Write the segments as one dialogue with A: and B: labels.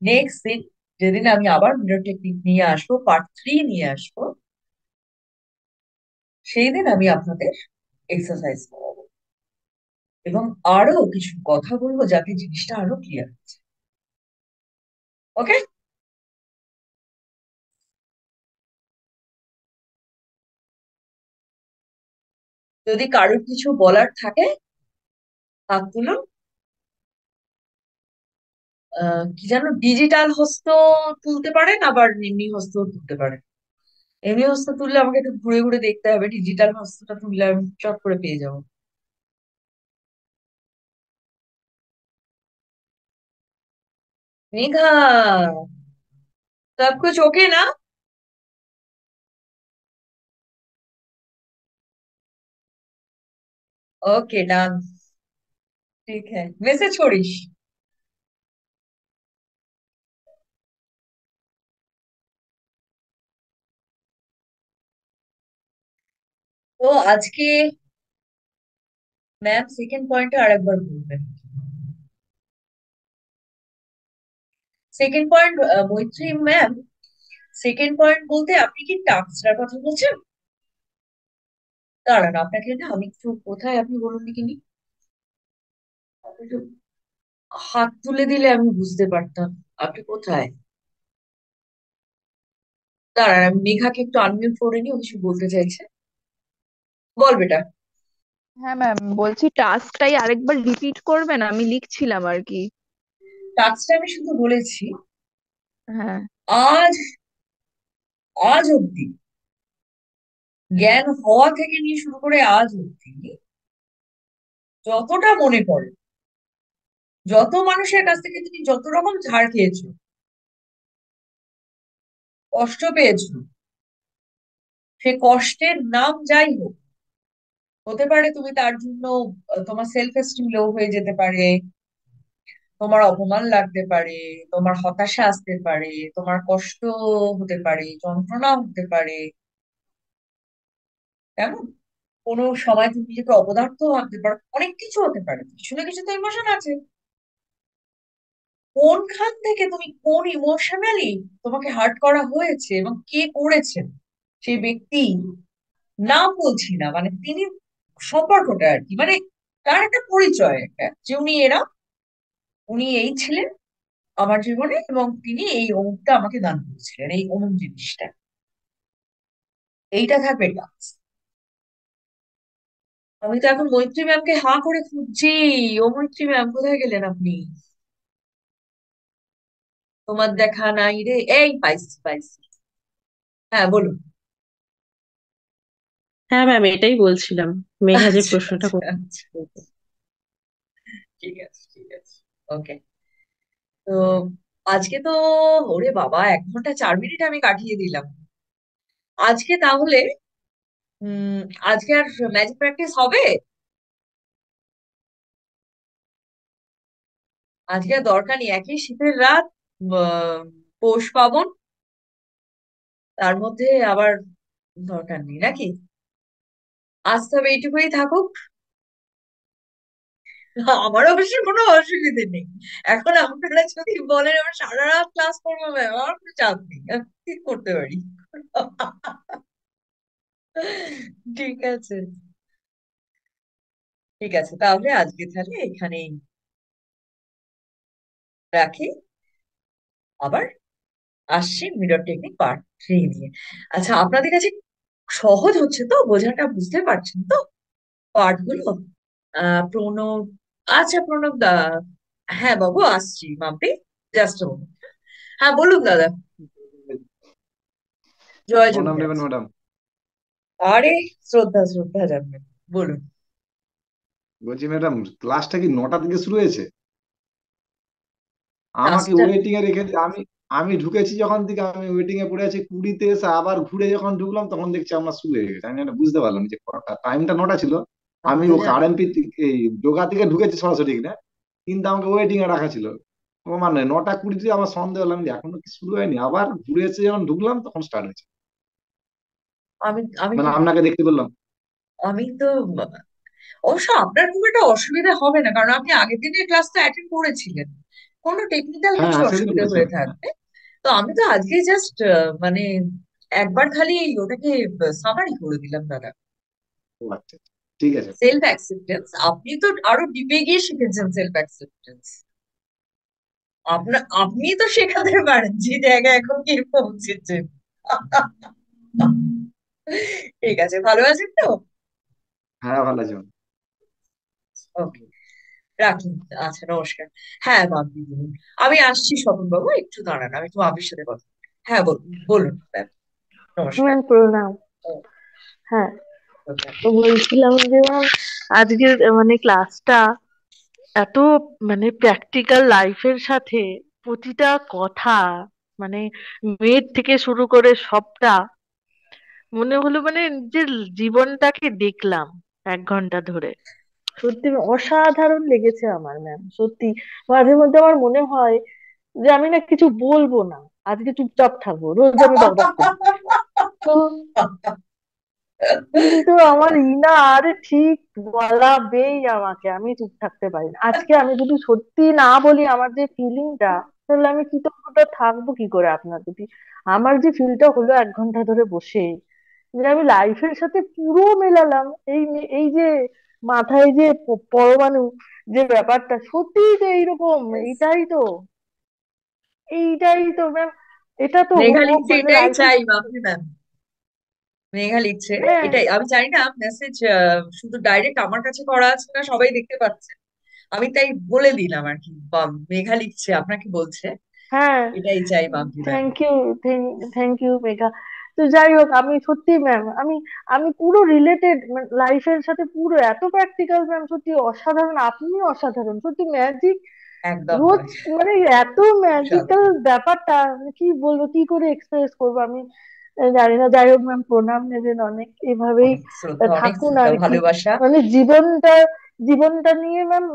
A: Next দিন যেদিন আমি আবার মিরর টেকনিক নিয়ে আসবো, পার্ট 3 নিয়ে আসবো, সেই দিন আমি আপনাদের এক্সারসাইজ করাবো এবং আরো কিছু কথা বলবো যাতে জিনিসটা আরো ক্লিয়ার হচ্ছে। ওকে? যদি কারোর কিছু বলার থাকে হাত তুলুন। কি যেন, ডিজিটাল হস্ত তুলতে পারেন, আবার এমনি হস্ত তুলতে পারেন। এমনি হস্ত তুললে আমাকে একটু ঘুরে ঘুরে দেখতে হবে, ডিজিটাল হস্তটা তুললে আমি চট করে পেয়ে যাবো। মেঘা, सब कुछ ओके ना? Okay done. ठीक है, মেসেজ করিস। তো আজকে ম্যাম সেকেন্ড পয়েন্টে আরেকবার বলবেন। সেকেন্ড পয়েন্ট, মৈত্রী ম্যাম, সেকেন্ড পয়েন্ট বলতে আপনি কি টাস্কটার কথা বলছেন? দাঁড়ান, আপনাকে না আমি একটু, কোথায় আপনি বলুন দেখিনি। আপনি একটু হাত তুলে দিলে আমি বুঝতে পারতাম আপনি কোথায়। দাঁড়ান, আমি মেঘাকে একটু আনমিউট করে নিই, ও কিছু বলতে চাইছে। বল বেটা।
B: হ্যাঁ ম্যাম, বলছি টাস্কটাই আরেকবার রিপিট করবেন, আমি লিখছিলাম আর কি।
A: টাস্কটা আমি শুধু বলেছি,
B: হ্যাঁ।
A: আজ, আজ অব্দি, জ্ঞান হওয়া থেকে নিয়ে শুরু করে আজ অব্দি যতটা মনে পড়ে, যত মানুষের কাছ থেকে তুমি যত রকম ঝাড় খেয়েছো, কষ্ট পেয়েছো, সে কষ্টের নাম যাই হোক, হতে পারে তুমি তার জন্য তোমার সেলফ এস্টিম লো হয়ে যেতে পারে, তোমার অপমান লাগতে পারে, তোমার হতাশা আসতে পারে, তোমার কষ্ট হতে পারে, যন্ত্রণা হতে পারে, কেমন, কোনো সময় তুমি নিজেকে অপদার্থ ভাবতে পারো, অনেক কিছু হতে পারে, কিছু না কিছু তো ইমোশন আছে। কোনখান থেকে তুমি, কোন ইমোশনালি তোমাকে হার্ট করা হয়েছে এবং কে করেছেন সেই ব্যক্তি, নাম বলছি না, মানে তিনি, সম্পর্কটা আর কি, মানে তার একটা পরিচয়, একটা যে উনি এরা, উনি এই ছিলেন আমার জীবনে এবং তিনি এই অমুকটা আমাকে দান করেছিলেন, এই অমুক জিনিসটা, এইটা থাকবে টাস্ক। আমি তো এখন মৈত্রী ম্যামকে হাঁ করে খুঁজছি। ও মৈত্রী ম্যাম, কোথায় গেলেন আপনি? তোমার দেখা নাই রে, এই পাইছি পাইছি। হ্যাঁ বলুন।
C: হ্যাঁ ম্যাম, এটাই বলছিলাম। মেঘা যে
A: আচ্ছা
C: প্রশ্নটা
A: আচ্ছা
C: করছে।
A: আচ্ছা, ঠিক আছে ঠিক আছে। ওকে। তো আজকে তো, ওরে বাবা, 1 ঘন্টা 4 মিনিট আমি কাটিয়ে দিলাম। আজকে তাহলে, উম আজকে আর ম্যাজিক প্র্যাকটিস হবে? আজকে আর দরকার নেই, একই শীতের রাত, আহ, পৌষ পাবন, তার মধ্যে আবার দরকার নেই নাকি? আজ তবে এইটুকুই থাকুক। আমার অবশ্য কোনো অসুবিধে নেই। এখন আপনারা যদি বলেন আমি সারা রাত ক্লাস করবো, ম্যাম, আমার কোনো চাপ নেই, আমি ঠিক করতে পারি। ঠিক আছে। ঠিক আছে, তাহলে আজকে তাহলে এখানেই রাখি। আবার আসছি মিরর টেকনিক পার্ট 3 নিয়ে। আচ্ছা, আপনাদের কাছে সহজ হচ্ছে তো, বোঝাটা বুঝতে পারছেন তো পার্ট গুলো? প্রণব, আচ্ছা প্রণব দা, হ্যাঁ বাবু আসছি মাম্পি, জাস্ট। হ্যাঁ বলুন দাদা। জয়
D: প্রণাম
A: জগন্নাথ।
D: নেবেন ম্যাডাম।
A: আরে, শ্রদ্ধা শ্রদ্ধা জানবেন, বলুন।
D: বলছি ম্যাডাম, ক্লাসটা কি 9টা থেকে শুরু হয়েছে? আমাকে
A: ক্লাসটা,
D: ওয়েটিং এ রেখে আমি আমি ঢুকেছি যখন থেকে, আমি ওয়েটিং এ পড়ে আছি 20-তে, এসে আবার ঘুরে যখন ঢুকলাম তখন দেখছি আমরা শুরু হয়ে গেছে। আমি এটা বুঝতে পারলাম না যে টাইমটা 9টা ছিল।
A: আমি
D: আমি
A: তো
D: ও
A: জানি।
D: আরএমপি এই যোগা থেকে ঢুকেছি সরাসরি না, কিন্তু আমাকে ওয়েটিং এ রাখা ছিল। ও মানে 9টা 20-তে আমার সন্দেহ হলাম যে এখনো কি শুরু হয়নি, আবার ঘুরে এসে যখন ঢুকলাম তখন স্টার্ট হয়েছে।
A: আমি আমি
D: মানে
A: তো
D: আপনাকে দেখতে পেলাম।
A: আমি তো অবশ্য আপনার খুব একটা অসুবিধা হবে না, কারণ আপনি আগের দিনের ক্লাসটা অ্যাটেন্ড করেছিলেন। কোনো টেকনিক্যাল
D: হ্যাঁ
A: কিছু
D: হ্যাঁ, সেদিন
A: অসুবিধা হয়ে
D: বলেছিলাম।
A: থাকবে। তো আমি তো আজকে জাস্ট মানে একবার খালি ওটাকে সামারি করে দিলাম দাদা।
D: ও আচ্ছা আচ্ছা। ঠিক আছে।
A: সেলফ অ্যাকসেপ্টেন্স, আপনি তো আরো ডিপে গিয়ে শিখেছেন সেলফ অ্যাকসেপ্টেন্স। আপনি তো শেখাতে পারেন যে জায়গায় এখন কি পৌঁছেছেন। ঠিক আছে, ভালো আছেন তো?
D: হ্যাঁ ভালো আছি।
A: ওকে, রাখি। আচ্ছা, নমস্কার। হ্যাঁ বাবু, বলুন। আমি আসছি স্বপন বাবু, একটু দাঁড়ান, আমি একটু বাবির সাথে কথা বলি। হ্যাঁ বলুন, বলুন ম্যাম। নমস্কার।
B: ম্যাম প্রণাম।
A: ও,
B: হ্যাঁ,
A: okay.
B: তো বলছিলাম যে ম্যাম আজকের মানে ক্লাসটা এত মানে প্র্যাকটিক্যাল লাইফের সাথে প্রতিটা কথা, মানে মেয়ের থেকে শুরু করে সবটা মনে হলো মানে নিজের জীবনটাকে দেখলাম 1 ঘন্টা ধরে। সত্যি অসাধারণ লেগেছে আমার ম্যাম, সত্যি। মাঝে মধ্যে আমার মনে হয় যে আমি না কিছু বলবো না, আজকে চুপচাপ থাকবো, রোজ আমি বকবক করি। তো কিন্তু আমার ইনা আরে ঠিক বলাবেই আমাকে, আমি চুপ থাকতে পারি না। আজকে আমি যদি সত্যি না বলি আমার যে ফিলিংটা, তাহলে আমি কৃতজ্ঞতা থাকবো কি করে আপনার প্রতি। আমার যে ফিলটা হলো 1 ঘন্টা ধরে বসে, যে আমি লাইফের সাথে পুরো মেলালাম। এই যে মাথায় যে পরমাণু যে ব্যাপারটা, সত্যি তো এইরকম। এইটাই তো ম্যাম, এটা তো
A: মেঘা লিখছে
B: মানে
A: এটাই
B: লাইফের।
A: চাই বাপি ম্যাম। মেঘা লিখছে
B: হ্যাঁ,
A: এটাই, আমি জানি না মেসেজ শুধু ডাইরেক্ট আমার কাছে করা আছে না, সবাই দেখতে পাচ্ছে। আমি তাই বলে দিলাম আর কি। মেঘা লিখছে আপনাকে বলছে
B: হ্যাঁ,
A: এটাই চাই Bapi ma'am.
B: Thank you. Thank you Megha. তো যাই হোক, আমি সত্যি ম্যাম, আমি আমি পুরো রিলেটেড লাইফের সাথে, পুরো এত প্র্যাকটিক্যাল ম্যাম, সত্যি অসাধারণ। আপনি অসাধারণ, সত্যি ম্যাজিক।
A: একদম
B: রোজ
A: নয়।
B: মানে এত ম্যাজিক্যাল
A: সাধারণ।
B: ব্যাপারটা, মানে কি বলবো, কি করে এক্সপ্রেস করবো আমি জানি না। যাই হোক ম্যাম, প্রণাম নেবেন অনেক, এভাবেই
A: অনেক
B: থাকুন
A: শ্রদ্ধা
B: আর কি।
A: ভালোবাসা।
B: মানে জীবনটা নিয়ে ম্যাম,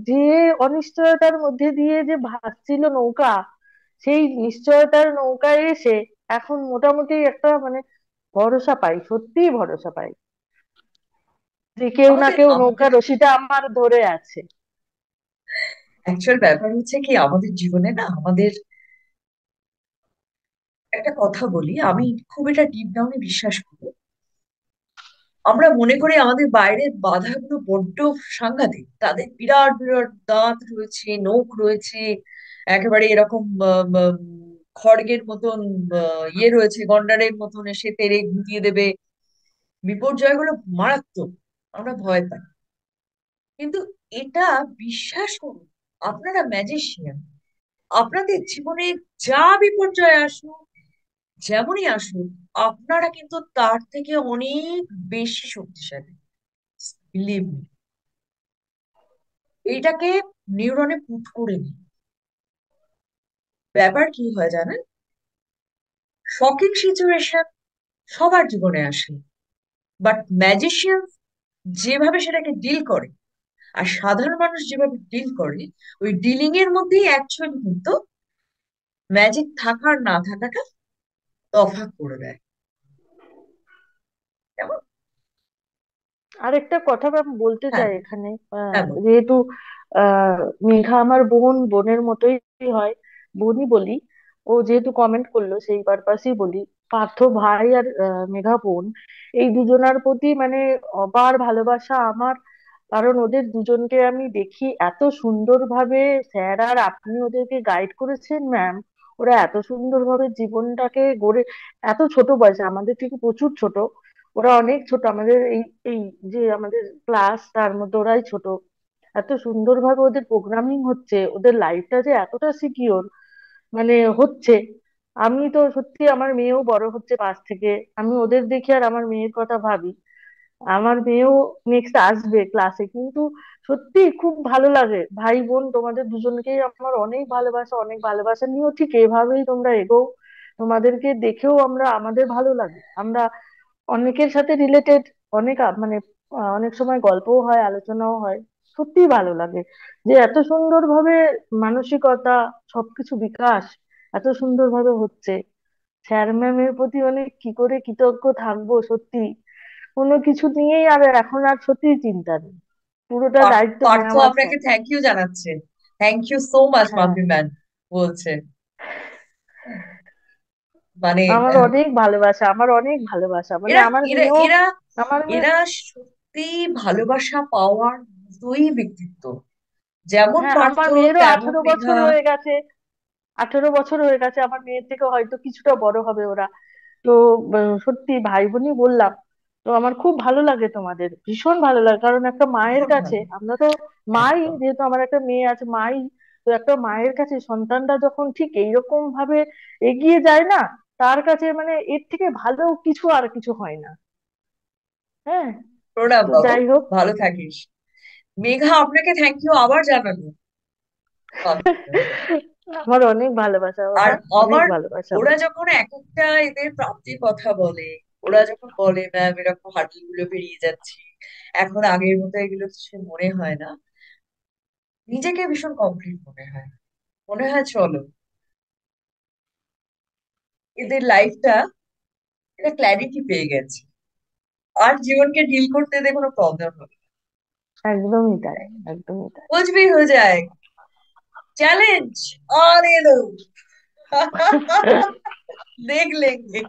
B: যে অনিশ্চয়তার মধ্যে দিয়ে যে ভাসছিল নৌকা, সেই নিশ্চয়তার নৌকায় এসে এখন মোটামুটি একটা মানে ভরসা পাই, সত্যিই ভরসা পাই যে কেউ না
A: আমাদের
B: কেউ নৌকা
A: আমাদের
B: রশিটা আমার ধরে আছে।
A: অ্যাকচুয়াল ব্যাপার হচ্ছে কি, আমাদের জীবনে না, আমাদের একটা কথা বলি, আমি খুব এটা ডিপ ডাউনে বিশ্বাস করি। আমরা মনে করি আমাদের বাইরের বাধাগুলো বড্ড সাংঘাতিক, তাদের বিরাট বিরাট দাঁত রয়েছে, নখ রয়েছে, একেবারে এরকম খড়গের মতন ইয়ে রয়েছে, গন্ডারের মতন এসে তেড়ে গুটিয়ে দেবে। বিপর্যয়গুলো মারাত্মক, আমরা ভয় পাই। কিন্তু এটা বিশ্বাস করুন, আপনারা ম্যাজিশিয়ান। আপনাদের জীবনে যা বিপর্যয় আসুক, যেমনই আসুক, আপনারা কিন্তু তার থেকে অনেক বেশি শক্তিশালী। Believe me. এইটাকে নিউরনে পুট করে নিন। ব্যাপার কি হয় জানেন, শকিং সিচুয়েশন সবার জীবনে আসে, বাট ম্যাজিশিয়ান যেভাবে সেটাকে ডিল করে, আর সাধারণ মানুষ যেভাবে ডিল করে, ওই ডিলিং এর মধ্যেই অ্যাকচুয়ালি কিন্তু ম্যাজিক থাকার না থাকাটা তফাৎ করে দেয়। কেমন?
B: আরেকটা কথা ম্যাম বলতে
A: হ্যাঁ,
B: চাই এখানে,
A: হ্যাঁ বলুন।
B: যেহেতু মেঘা আমার বোনের মতোই হয়, বোনই বলি। ও যেহেতু কমেন্ট করলো সেই পারপাসই বলি। পার্থ ভাই আর মেঘা বোন, এই দুজনার প্রতি মানে অপার ভালোবাসা আমার। কারণ ওদের দুজনকে আমি দেখি এত সুন্দরভাবে, স্যার আর আপনি ওদেরকে গাইড করেছেন ম্যাম। ওরা এত সুন্দরভাবে জীবনটাকে গড়ে, এত ছোট বয়সে, আমাদের থেকে প্রচুর ছোট, ওরা অনেক ছোট। আমাদের এই এই যে আমাদের ক্লাস, তার মধ্যে ওরাই ছোট। এত সুন্দরভাবে ওদের প্রোগ্রামিং হচ্ছে, ওদের লাইফটা যে এতটা সিকিওর মানে হচ্ছে। আমি তো সত্যি, আমার মেয়েও বড় হচ্ছে পাশ থেকে, আমি ওদের দেখি আর আমার মেয়ের কথা ভাবি। আমার মেয়েও নেক্সট আসবে ক্লাসে, কিন্তু সত্যি খুব ভালো লাগে। ভাই বোন তোমাদের দুজনকেই আমার অনেক ভালোবাসা, অনেক ভালোবাসা নিয়েও ঠিক এভাবেই তোমরা এগো। তোমাদেরকে দেখেও আমাদের ভালো লাগে। আমরা অনেকের সাথে রিলেটেড, অনেক মানে অনেক সময় গল্পও হয়, আলোচনাও হয়। সত্যি ভালো লাগে যে এত সুন্দরভাবে মানসিকতা, সবকিছু বিকাশ এত সুন্দরভাবে হচ্ছে। স্যার ম্যামের প্রতি অনেক কি করে কৃতজ্ঞ থাকবো সত্যি। কোনো কিছু নিয়েই আর এখন আর সত্যি চিন্তা নেই, পুরোটা দায়িত্ব
A: পার্থ
B: নেওয়া স্যার।
A: আপনাকে থ্যাংক ইউ জানাচ্ছে। থ্যাংক ইউ সো মাচ
B: হ্যাঁ,
A: মাম্পি ম্যান বলছে। মানে
B: আমার অনেক ভালোবাসা, আমার অনেক ভালোবাসা, মানে
A: এরা
B: আমার
A: এরা
B: মেয়েও
A: এরা
B: আমার মেয়ে।
A: এরা সত্যি ভালোবাসা পাওয়ার মতোই ব্যক্তিত্ব, যেমন
B: হ্যাঁ, আমার
A: পার্থ
B: মেয়েরও
A: তেমন
B: 18 বছর
A: মেঘা।
B: হয়ে গেছে। 18 বছর হয়ে গেছে, আমার মেয়ের থেকে হয়তো কিছুটা বড় হবে ওরা। তো সত্যি ভাই বোনই বললাম। তো আমার খুব ভালো লাগে, তোমাদের ভীষণ ভালো লাগে, কারণ একটা মায়ের
A: ভীষণ
B: কাছে
A: ভালো।
B: আমরা তো মাই,
A: একদম।
B: যেহেতু আমার একটা মেয়ে আছে মাই। তো একটা মায়ের কাছে সন্তানরা যখন ঠিক এইরকম ভাবে এগিয়ে যায় না, তার কাছে মানে এর থেকে ভালো কিছু আর কিছু হয় না। হ্যাঁ।
A: প্রণাম
B: তো
A: বাবা,
B: যাই হোক।
A: ভালো থাকিস। মেঘা আপনাকে থ্যাংক ইউ আবার জানালো। বাহ।
B: আমার অনেক ভালোবাসা
A: আর
B: বাবা, অনেক
A: আমার,
B: ভালোবাসা
A: ওরা
B: আমার।
A: যখন এক একটা এদের প্রাপ্তির কথা বলে, ওরা যখন বলে ম্যাম এরকম হার্ডল গুলো পেরিয়ে যাচ্ছি, এখন আগের মতো এগুলো কিছু মনে হয় না, নিজেকে ভীষণ কমপ্লিট মনে হয়। মনে হয় চলো এদের লাইফটা, এটা ক্ল্যারিটি পেয়ে গেছে, আর জীবনকে ডিল করতে এদের কোনো প্রবলেম হবে না।
B: একদমই তাই, একদমই তাই।
A: कुछ भी हो जाए, चैलेंज और ये लो। देख लेंगे।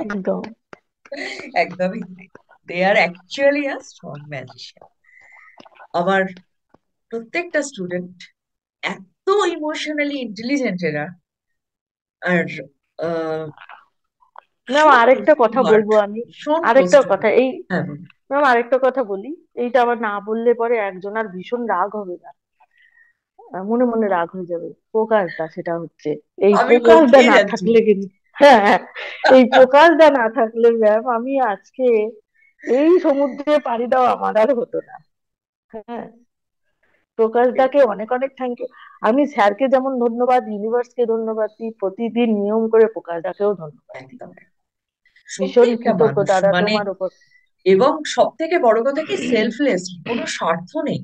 B: একদম।
A: একদমই দে আর অ্যাকচুয়ালি আ স্ট্রং ম্যাজিশিয়ান। আমার প্রত্যেকটা স্টুডেন্ট এত ইমোশনালি ইন্টেলিজেন্ট এরা, আর আহ,
B: ম্যাম
A: ভীষণ
B: আরেকটা
A: ক্লোজ টু
B: কথা
A: হার্ট,
B: বলবো আমি।
A: ভীষণ ক্লোজ
B: আরেকটা
A: টু
B: কথা
A: হার্ট।
B: এই
A: হ্যাঁ বলুন।
B: ম্যাম আরেকটা কথা বলি। এইটা আবার না বললে পরে একজন আর ভীষণ রাগ হবে না, মনে মনে রাগ হয়ে যাবে। প্রকাশদা, সেটা হচ্ছে এই
A: আমি
B: প্রকাশদা
A: লক্ষ্যেই
B: না
A: যাচ্ছি।
B: থাকলে কিন্তু, হ্যাঁ হ্যাঁ, এই প্রকাশদা না থাকলে ম্যাম আমি আজকে এই সমুদ্রে পাড়ি দেওয়া আমার আর হতো না। হ্যাঁ, প্রকাশদাকে অনেক অনেক থ্যাংক ইউ। আমি স্যারকে যেমন ধন্যবাদ, ইউনিভার্সকে ধন্যবাদ দিই, প্রতিদিন নিয়ম করে প্রকাশদাকেও ধন্যবাদ দিই।
A: একদম। সত্যি
B: ভীষণ
A: একটা
B: কৃতজ্ঞ
A: মানুষ
B: দাদা
A: মানে,
B: তোমার উপর।
A: এবং সব থেকে বড় কথা কি, সেলফলেস, কোনো স্বার্থ নেই,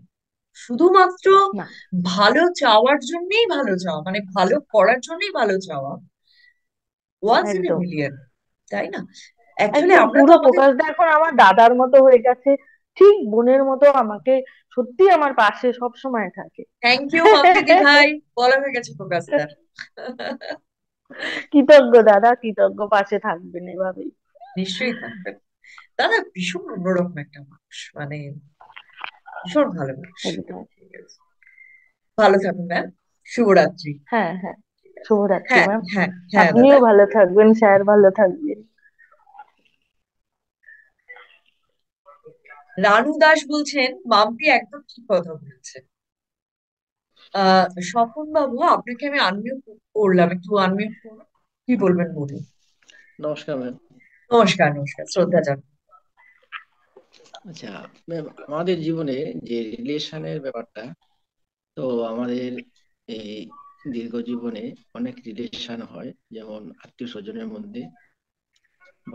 A: শুধুমাত্র
B: না,
A: ভালো চাওয়ার জন্যই ভালো চাওয়া, মানে ভালো করার জন্যই ভালো চাওয়া, ওয়ান্স ইন এ
B: একদম
A: মিলিয়ন, তাই না? অ্যাকচুয়ালি
B: একদম
A: আমরা তো
B: পুরো
A: আমাদের,
B: প্রকাশদা এখন আমার দাদার মতো হয়ে গেছে, ঠিক বোনের মতো আমাকে সত্যি আমার পাশে সব সময় থাকে।
A: থ্যাংক ইউ মাম্পিদি ভাই, বলা হয়ে গেছে প্রকাশ স্যার।
B: কৃতজ্ঞ দাদা, কৃতজ্ঞ, পাশে থাকবেন এভাবেই।
A: নিশ্চয়ই থাকবেন। দাদা ভীষণ অন্যরকম একটা মানুষ, মানে ভীষণ ভালো মানুষ।
B: একদম।
A: ঠিক আছে, ভালো থাকুন ম্যাম, শুভরাত্রি।
B: হ্যাঁ হ্যাঁ, শুভরাত্রি
A: হ্যাঁ
B: ম্যাম।
A: হ্যাঁ হ্যাঁ দাদা।
B: আপনিও ভালো থাকবেন, স্যার ভালো থাকবেন।
A: রানু দাস বলছেন মাম্পি একদম ঠিক কথা বলেছে। স্বপন বাবু, আপনাকে আমি আনমিউট করলাম, একটু আনমিউট করুন, কি বলবেন বলুন।
E: নমস্কার ম্যাম।
A: নমস্কার, নমস্কার, শ্রদ্ধা জানাই।
E: আচ্ছা ম্যাম, আমাদের জীবনে যে রিলেশনের ব্যাপারটা, তো আমাদের এই দীর্ঘ জীবনে অনেক রিলেশন হয়, যেমন আত্মীয় স্বজনের মধ্যে,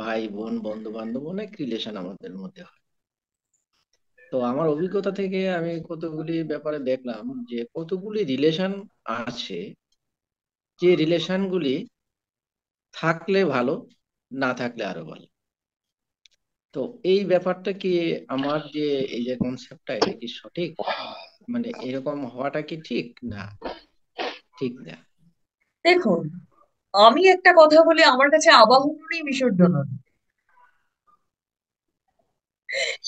E: ভাই বোন বন্ধু বান্ধব, অনেক রিলেশন আমাদের মধ্যে হয়। তো আমার অভিজ্ঞতা থেকে আমি কতগুলি ব্যাপারে দেখলাম যে কতগুলি রিলেশন আছে, যে রিলেশন গুলি থাকলে ভালো, না থাকলে আরো ভালো। তো এই ব্যাপারটা কি, আমার যে এই যে কনসেপ্টটা, এটা কি সঠিক? মানে এরকম হওয়াটা কি ঠিক না ঠিক না?
A: দেখুন, আমি একটা কথা বলি, আমার কাছে আবাহনই বিসর্জন নদী।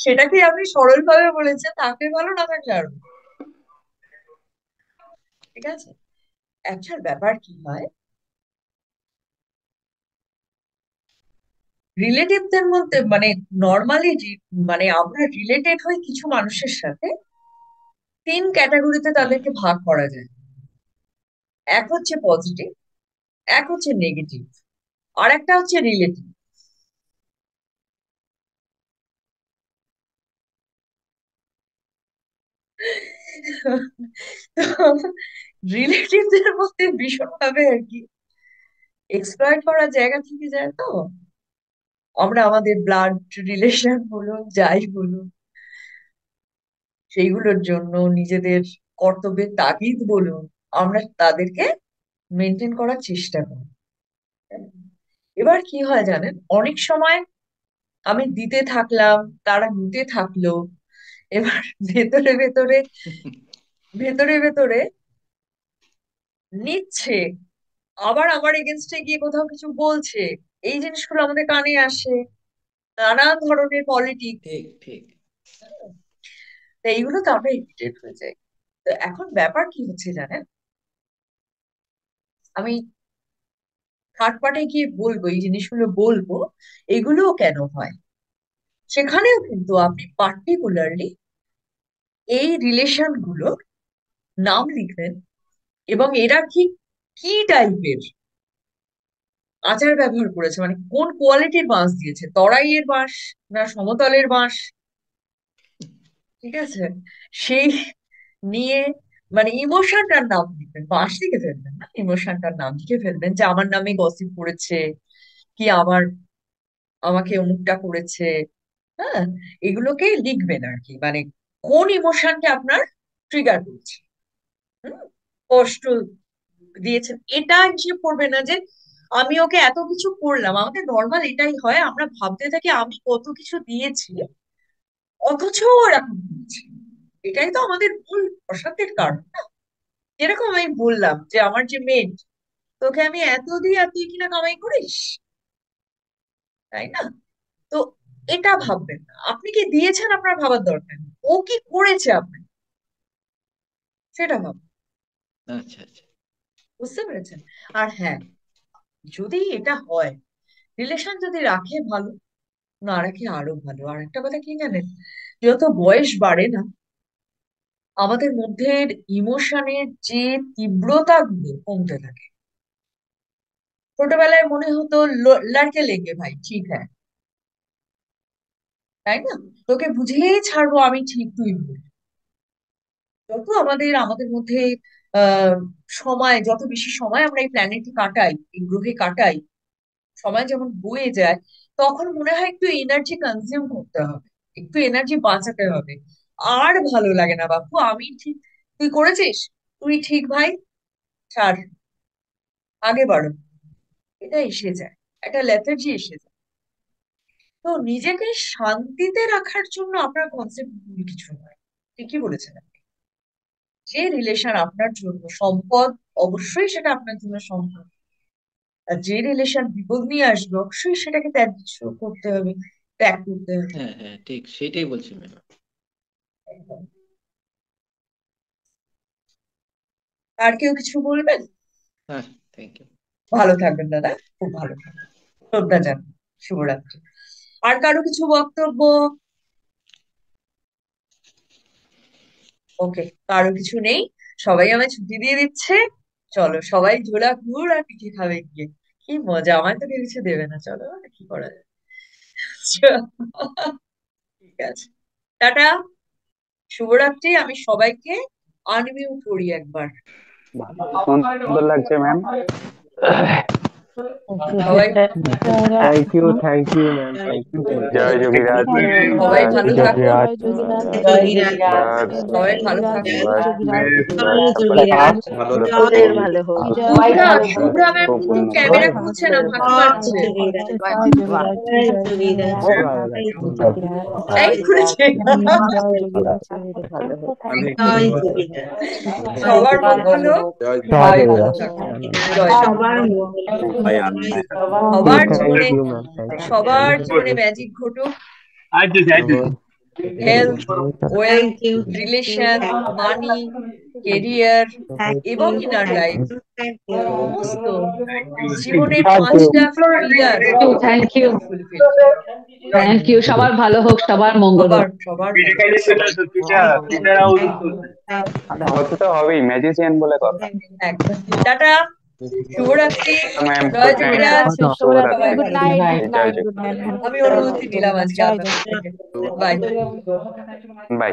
A: সেটাকে আপনি সরল ভাবে বলেছেন, থাকলে ভালো, না থাকলে আরো ভালো। ঠিক আছে, অ্যাকচুয়াল ব্যাপার কি হয়, রিলেটিভদের মধ্যে মানে নর্মালি, মানে আমরা রিলেটেড হই কিছু মানুষের সাথে, তিন ক্যাটাগরিতে
E: হ্যাঁ।
A: তাদেরকে ভাগ করা যায়। এক হচ্ছে পজিটিভ, এক হচ্ছে নেগেটিভ, আর একটা হচ্ছে রিলেটিভ। রিলেটিভদের মধ্যে ভীষণভাবে আর কি এক্সপ্লয়েট করার জায়গা থেকে যায় তো, আমরা আমাদের ব্লাড রিলেশন বলুন যাই বলুন, সেইগুলোর জন্য নিজেদের কর্তব্যের তাগিদ বলুন, আমরা তাদেরকে মেনটেন করার চেষ্টা করি। এবার কি হয় জানেন, অনেক সময় আমি দিতে থাকলাম, তারা নিতে থাকলো, এবার ভেতরে ভেতরে ভেতরে ভেতরে নিচ্ছে, আবার আমার এগেনস্টে গিয়ে কোথাও কিছু বলছে, এই জিনিসগুলো আমাদের কানে আসে, নানান ধরনের পলিটিক্স।
E: ঠিক ঠিক।
A: তো এইগুলো তো আমরা ইরিটেট হয়ে যাই। তো এখন ব্যাপার কি হচ্ছে জানেন, আমি থার্ড পার্টে গিয়ে বলবো, এই জিনিসগুলো বলবো, এগুলোও কেন হয়, সেখানেও কিন্তু আপনি পার্টিকুলারলি এই রিলেশন গুলোর নাম লিখবেন, এবং এরা ঠিক কি টাইপের আচার ব্যবহার করেছে, মানে কোন কোয়ালিটির বাঁশ দিয়েছে, তরাইয়ের বাঁশ না সমতলের বাঁশ, ঠিক আছে, সেই নিয়ে মানে ইমোশনটার নাম লিখবেন, বাঁশ লিখে ফেলবেন না, ইমোশনটার নাম লিখে ফেলবেন, যে আমার নামে গসিপ করেছে, কি আমাকে অমুকটা করেছে। হ্যাঁ, এগুলোকে লিখবেন আর কি, মানে কোন ইমোশনটা আপনার ট্রিগার করছে, হুম, কষ্ট দিয়েছেন, এটা হিসেব করবে না যে আমি ওকে এত কিছু করলাম। আমাদের নর্মাল এটাই হয়, আমরা ভাবতে থাকি আমি কত কিছু দিয়েছি, অথচ ও এরকম করছে। এটাই তো আমাদের মূল অশান্তির কারণ না? যেরকম আমি বললাম যে আমার যে মেড, তোকে আমি এত দিই আর তুই কিনা কামাই করিস, তাই না? তো এটা ভাববেন না, আপনি কি দিয়েছেন আপনার ভাবার দরকার নেই, ও কি করেছে আপনি সেটা ভাববেন।
E: আচ্ছা আচ্ছা।
A: বুঝতে পেরেছেন? আর হ্যাঁ, যদি এটা হয়, রিলেশন যদি রাখে ভালো, না রাখে আরো ভালো। আর একটা কথা কি জানেন, যত বয়স বাড়ে না, আমাদের মধ্যে ইমোশনের যে তীব্রতা গুলো কমতে থাকে। ছোটবেলায় মনে হতো লড়কে লেগে ভাই ঠিক হ্যাঁ, তাই না, তোকে বুঝিয়েই ছাড়বো, আমি ঠিক তুই ভুল। যত আমাদের আমাদের মধ্যে আহ যত বেশি সময় আমরা এই প্ল্যানেটে কাটাই, এই গ্রহে কাটাই, সময় যেমন বয়ে যায়, তখন মনে হয় একটু এনার্জি কনজিউম করতে হবে, একটু এনার্জি বাঁচাতে হবে। আর ভালো লাগে না বাপু, আমি ঠিক তুই করেছিস, তুই ঠিক ভাই, ছাড়, আগে বাড়ো, এটা এসে যায়, একটা লেথার্জি এসে যায়। তো নিজেকে শান্তিতে রাখার জন্য আপনার কনসেপ্ট ভুল কিছু নয়, ঠিকই বলেছেন আপনি। যে রিলেশন আপনার জন্য সম্পদ, অবশ্যই সেটা আপনার জন্য সম্পদ। আর যে রিলেশন বিপদ নিয়ে আসবে, অবশ্যই সেটাকে ত্যায্য করতে হবে, ত্যাগ করতে হবে।
E: হ্যাঁ হ্যাঁ ঠিক, সেটাই বলছি ম্যাডাম।
A: আর কেউ কিছু বলবেন?
E: হ্যাঁ, থ্যাংক ইউ।
A: ভালো থাকবেন দাদা, খুব ভালো থাকবেন, শ্রদ্ধা জানাই, শুভরাত্রি। আর কারো কিছু বক্তব্য? ওকে, কারো কিছু নেই, সবাই আমায় ছুটি দিয়ে দিচ্ছে, চলো সবাই ঝোলা গুড় আর পিঠে খাবে গিয়ে, কি মজা, আমায় তো কেউ কিছু দেবে না, চলো আর কি করা যায়। ঠিক আছে, টাটা, শুভরাত্রি। আমি সবাইকে আনমিউট করি একবার।
F: সুন্দর লাগছে ম্যাম।
A: সবাই
F: thank you ma'am, thank you. জয় যোগীরাজ।
A: সবাই ভালো
F: জয়
A: থাকুন,
F: যোগীরাজ।
C: যোগীরাজ,
A: সবাই ভালো থাকুন।
C: যোগীরাজ,
B: ওদের ভালো হোক, সবাই
A: শুভ্রা,
B: ভালো থাকুক।
A: শুভ্রা ম্যাম কিন্তু ক্যামেরা খুলছে না, ফাঁকি মারছে।
C: যোগীরাজ,
A: এই খুলেছে।
B: ভালো হোক।
A: সবার মঙ্গল হোক, সবাই ভালো থাকুন, জয়
C: সবার
A: জগন্নাথ।
C: মঙ্গল।
A: সবার
F: থ্যাংক
A: জীবনে,
F: ইউ ম্যাম, থ্যাংক ইউ।
A: সবার জীবনে ম্যাজিক ঘটুক, health, wealth,
C: Thank you.
A: Relation, money, career
C: Thank
A: এবং
C: you.
A: Inner life,
C: Thank you.
A: সমস্ত জীবনের
F: Thank you.
A: 5টা pillar
G: thank you,
A: fulfil.
G: Thank you. সবার ভালো হোক, সবার মঙ্গল হোক।
A: সবার
F: হতে তো হবেই, ম্যাজিশিয়ান বলে কথা।
A: একদম। টাটা, শুভরাত্রি,
F: ম্যাম,
A: জয়
F: গুড নাইট।
A: যোগীরাজ,
F: শুভরাত্রি।
A: সবাই
H: গুড
A: ভালো
H: নাইট,
A: থাকবেন।
H: গুড
F: জয়
H: নাইট, গুড নাইট।
A: আমি অনুমতি নিলাম আজকে আপনাদের থেকে, বাই।
F: বাই।